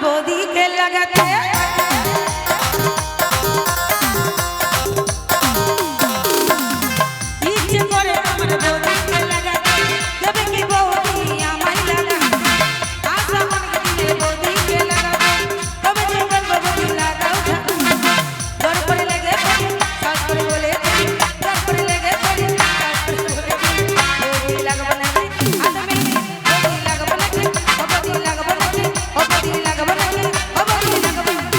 बौदी के लगाते इच्छे करे আমার बौदी के लगाते तबे की बौदी আমায় লাগাতে आशा मन के दिले बौदी के लगाबो तबे যে বলবো बौदी লাগাও डर करे लगे सास करे बोले डर करे लगे सास करे बोले बौदी लगाबो ना आदमी बौदी लगाबो ना बौदी लगाबो ना बौदी लगाबो ना बौदी लगाबो ना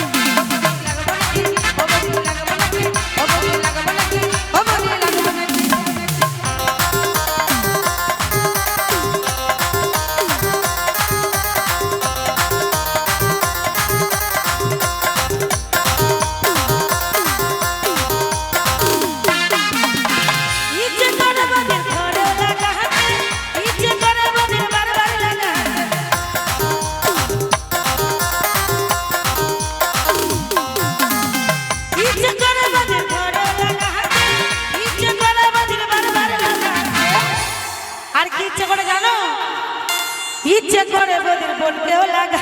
ইচ্ছে করে বদির বলতেও লাগা